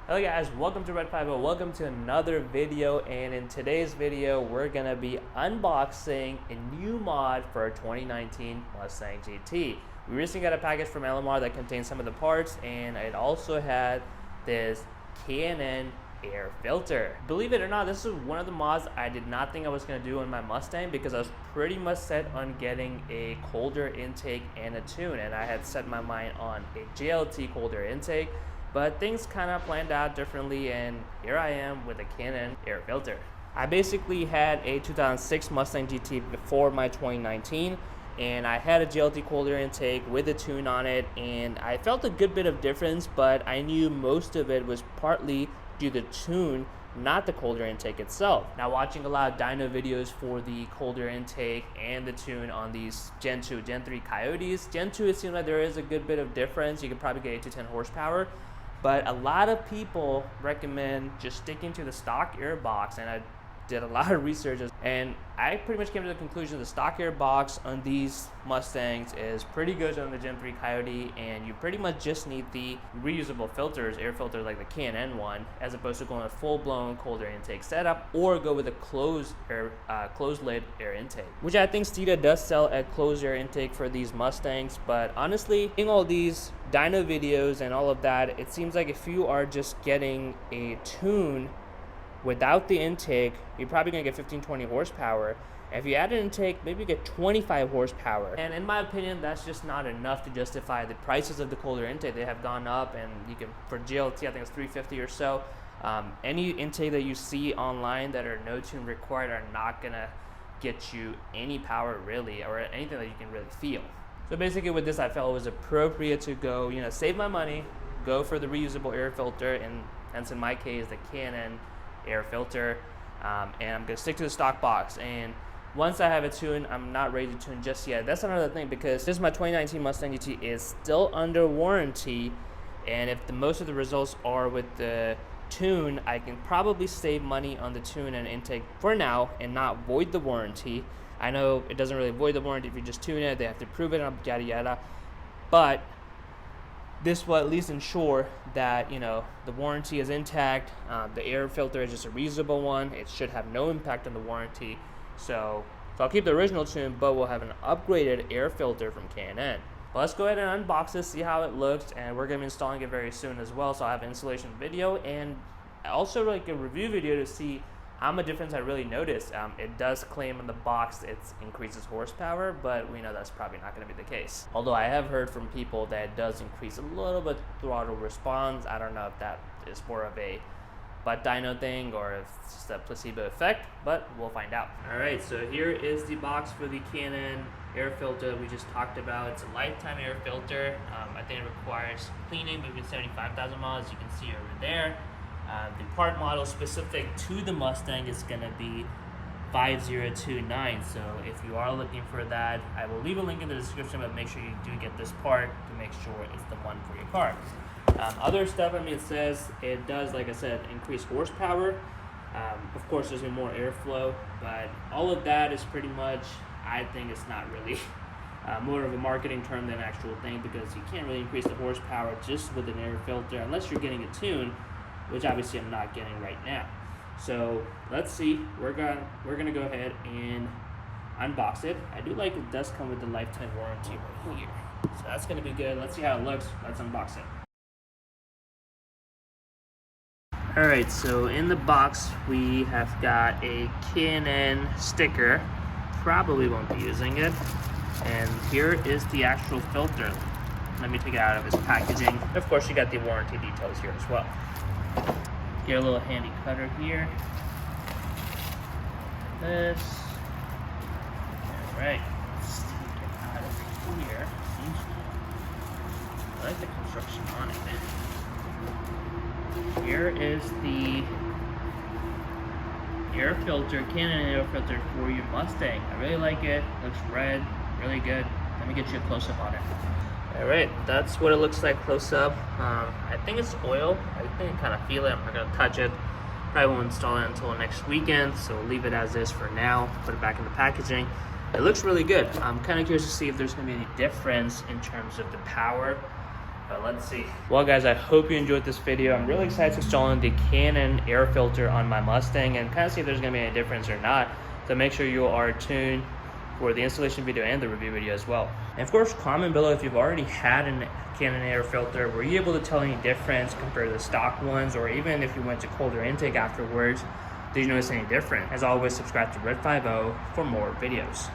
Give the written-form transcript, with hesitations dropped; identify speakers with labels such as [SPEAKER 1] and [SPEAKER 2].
[SPEAKER 1] Hello guys, welcome to Red 50. Welcome to another video, and in today's video we're gonna be unboxing a new mod for 2019 Mustang GT. We recently got a package from LMR that contains some of the parts, and it also had this K&N Air Filter. Believe it or not, this is one of the mods I did not think I was gonna do in my Mustang because I was pretty much set on getting a colder intake and a tune, and I had set my mind on a JLT colder intake. But things kind of planned out differently, and here I am with a K&N Air Filter. I basically had a 2006 Mustang GT before my 2019, and I had a JLT colder intake with a tune on it, and I felt a good bit of difference, but I knew most of it was partly due to the tune, not the colder intake itself. Now, watching a lot of dyno videos for the colder intake and the tune on these Gen 2, Gen 3 Coyotes. Gen 2, it seems like there is a good bit of difference. You could probably get 8 to 10 horsepower. But a lot of people recommend just sticking to the stock air box, and I did a lot of research, and I pretty much came to the conclusion the stock air box on these Mustangs is pretty good on the Gen 3 Coyote, and you pretty much just need the reusable filters, air filter like the K&N one, as opposed to going with a full-blown colder intake setup, or go with a closed lid air intake, which I think Steeda does sell a closed air intake for these Mustangs. But honestly, in all these dyno videos and all of that, it seems like if you are just getting a tune without the intake, you're probably gonna get 15-20 horsepower. If you add an intake, maybe you get 25 horsepower. And in my opinion, that's just not enough to justify the prices of the colder intake. They have gone up, and you can, for GLT, I think it's $350 or so. Any intake that you see online that are no tune required are not gonna get you any power really, or anything that you can really feel. So basically with this, I felt it was appropriate to go, save my money, go for the reusable air filter, and hence in my case, the K&N Air Filter, and I'm gonna stick to the stock box. And once I have a tune, I'm not ready to tune just yet. That's another thing, because this is my 2019 Mustang GT is still under warranty, and if most of the results are with the tune, I can probably save money on the tune and intake for now and not void the warranty. I know it doesn't really void the warranty if you just tune it, they have to prove it, yada yada, but this will at least ensure that the warranty is intact. The air filter is just a reusable one. It should have no impact on the warranty. So I'll keep the original tune, but we'll have an upgraded air filter from K&N. Well, let's go ahead and unbox this, see how it looks, and we're gonna be installing it very soon as well. So I'll have an installation video and also like a review video to see how much difference I really noticed. It does claim in the box it increases horsepower, but we know that's probably not going to be the case. Although I have heard from people that it does increase a little bit throttle response. I don't know if that is more of a butt dyno thing or if it's just a placebo effect, but we'll find out. All right, so here is the box for the K&N air filter that we just talked about. It's a lifetime air filter. I think it requires cleaning between 75,000 miles. You can see over there. The part model specific to the Mustang is going to be 5029. So if you are looking for that, I will leave a link in the description, but make sure you do get this part to make sure it's the one for your car. Other stuff, it says it does, like I said, increase horsepower. Of course, there's more airflow, but all of that is pretty much, I think it's not really more of a marketing term than an actual thing, because you can't really increase the horsepower just with an air filter unless you're getting a tune, which obviously I'm not getting right now. So let's see. We're gonna go ahead and unbox it. I do like it does come with the lifetime warranty right here, so that's gonna be good. Let's see how it looks. Let's unbox it. All right, so in the box we have got a K&N sticker. Probably won't be using it. And here is the actual filter. Let me take it out of its packaging. Of course, you got the warranty details here as well. Get a little handy cutter here. This. Alright, let's take it out of here. I like the construction on it. Here is the air filter, K&N air filter for your Mustang. I really like it. Looks red, really good. Let me get you a close-up on it. Alright, that's what it looks like close up. I think it's oil. I think I kind of feel it. I'm not going to touch it. Probably won't install it until next weekend, so we'll leave it as is for now. Put it back in the packaging. It looks really good. I'm kind of curious to see if there's going to be any difference in terms of the power But let's see. Well guys, I hope you enjoyed this video. I'm really excited to install the K&N Air Filter on my Mustang and kind of see if there's going to be any difference or not. So make sure you are tuned for the installation video and the review video as well. And of course, comment below if you've already had a K&N Air Filter. Were you able to tell any difference compared to the stock ones, or even if you went to colder intake afterwards, did you notice any difference? As always, subscribe to Red 50 for more videos.